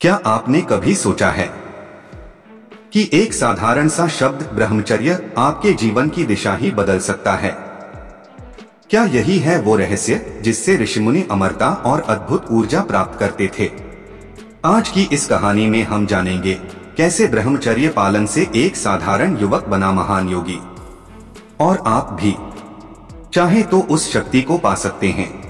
क्या आपने कभी सोचा है कि एक साधारण सा शब्द ब्रह्मचर्य आपके जीवन की दिशा ही बदल सकता है? क्या यही है वो रहस्य जिससे ऋषिमुनि अमरता और अद्भुत ऊर्जा प्राप्त करते थे? आज की इस कहानी में हम जानेंगे कैसे ब्रह्मचर्य पालन से एक साधारण युवक बना महान योगी। और आप भी चाहे तो उस शक्ति को पा सकते हैं।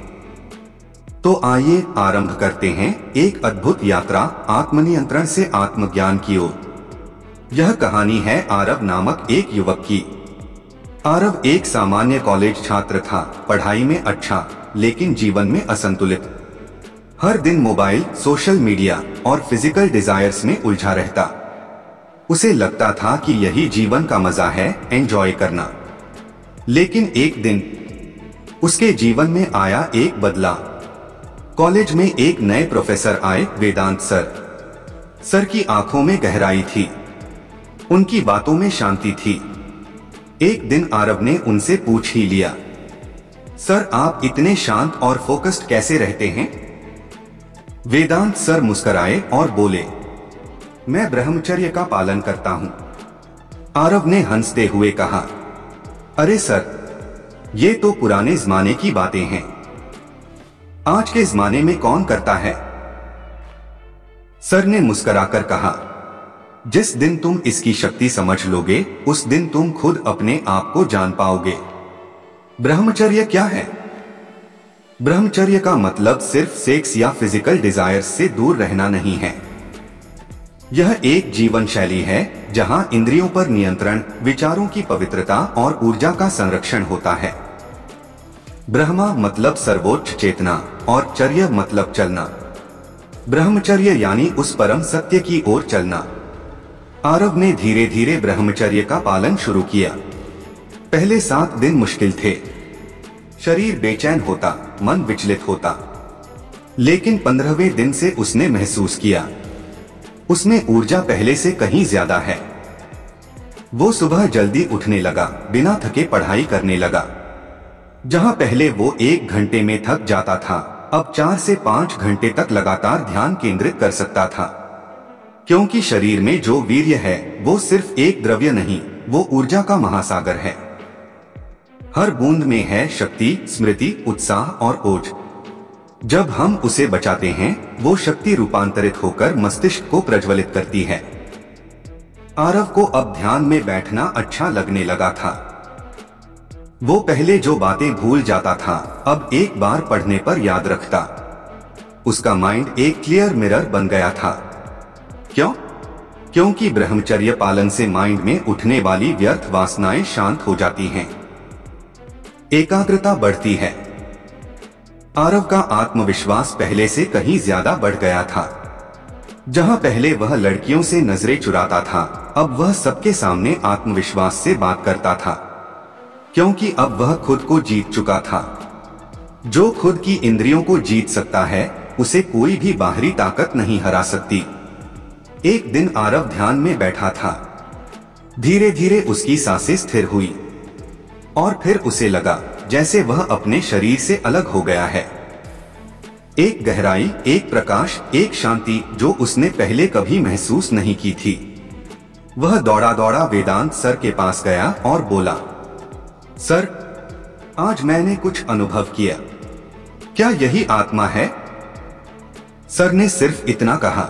तो आइए आरंभ करते हैं एक अद्भुत यात्रा आत्मनियंत्रण से आत्मज्ञान की ओर। यह कहानी है आरव नामक एक युवक की। आरव एक सामान्य कॉलेज छात्र था, पढ़ाई में अच्छा लेकिन जीवन में असंतुलित। हर दिन मोबाइल, सोशल मीडिया और फिजिकल डिजायर्स में उलझा रहता। उसे लगता था कि यही जीवन का मजा है, एंजॉय करना। लेकिन एक दिन उसके जीवन में आया एक बदलाव। कॉलेज में एक नए प्रोफेसर आए, वेदांत सर। सर की आंखों में गहराई थी, उनकी बातों में शांति थी। एक दिन आरव ने उनसे पूछ ही लिया, सर आप इतने शांत और फोकस्ड कैसे रहते हैं? वेदांत सर मुस्कुराए और बोले, मैं ब्रह्मचर्य का पालन करता हूं। आरव ने हंसते हुए कहा, अरे सर, ये तो पुराने जमाने की बातें हैं, आज के जमाने में कौन करता है? सर ने मुस्कुराकर कहा, जिस दिन तुम इसकी शक्ति समझ लोगे उस दिन तुम खुद अपने आप को जान पाओगे। ब्रह्मचर्य क्या है? ब्रह्मचर्य का मतलब सिर्फ सेक्स या फिजिकल डिजायर्स से दूर रहना नहीं है। यह एक जीवन शैली है जहां इंद्रियों पर नियंत्रण, विचारों की पवित्रता और ऊर्जा का संरक्षण होता है। ब्रह्मा मतलब सर्वोच्च चेतना और चर्य मतलब चलना। ब्रह्मचर्य यानी उस परम सत्य की ओर चलना। आरव ने धीरे धीरे ब्रह्मचर्य का पालन शुरू किया। पहले 7 दिन मुश्किल थे, शरीर बेचैन होता, मन विचलित होता। लेकिन 15वें दिन से उसने महसूस किया, उसमें ऊर्जा पहले से कहीं ज्यादा है। वो सुबह जल्दी उठने लगा, बिना थके पढ़ाई करने लगा। जहां पहले वो 1 घंटे में थक जाता था, अब 4 से 5 घंटे तक लगातार ध्यान केंद्रित कर सकता था। क्योंकि शरीर में जो वीर्य है वो सिर्फ एक द्रव्य नहीं, वो ऊर्जा का महासागर है। हर बूंद में है शक्ति, स्मृति, उत्साह और ओज। जब हम उसे बचाते हैं वो शक्ति रूपांतरित होकर मस्तिष्क को प्रज्वलित करती है। आरव को अब ध्यान में बैठना अच्छा लगने लगा था। वो पहले जो बातें भूल जाता था अब एक बार पढ़ने पर याद रखता। उसका माइंड एक क्लियर मिरर बन गया था। क्यों? क्योंकि ब्रह्मचर्य पालन से माइंड में उठने वाली व्यर्थ वासनाएं शांत हो जाती हैं, एकाग्रता बढ़ती है। आरव का आत्मविश्वास पहले से कहीं ज्यादा बढ़ गया था। जहां पहले वह लड़कियों से नजरें चुराता था, अब वह सबके सामने आत्मविश्वास से बात करता था। क्योंकि अब वह खुद को जीत चुका था। जो खुद की इंद्रियों को जीत सकता है उसे कोई भी बाहरी ताकत नहीं हरा सकती। एक दिन आरव ध्यान में बैठा था। धीरे धीरे उसकी सांसें स्थिर हुई और फिर उसे लगा जैसे वह अपने शरीर से अलग हो गया है। एक गहराई, एक प्रकाश, एक शांति जो उसने पहले कभी महसूस नहीं की थी। वह दौड़ा दौड़ा वेदांत सर के पास गया और बोला, सर, आज मैंने कुछ अनुभव किया, क्या यही आत्मा है? सर ने सिर्फ इतना कहा,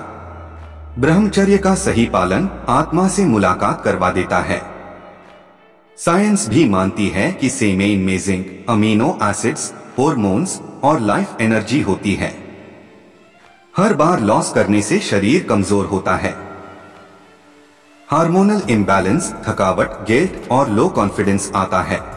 ब्रह्मचर्य का सही पालन आत्मा से मुलाकात करवा देता है। साइंस भी मानती है कि सेमेन में जिंक, अमीनो एसिड्स, हार्मोन्स और लाइफ एनर्जी होती है। हर बार लॉस करने से शरीर कमजोर होता है। हार्मोनल इम्बैलेंस, थकावट, गिल्ट और लो कॉन्फिडेंस आता है।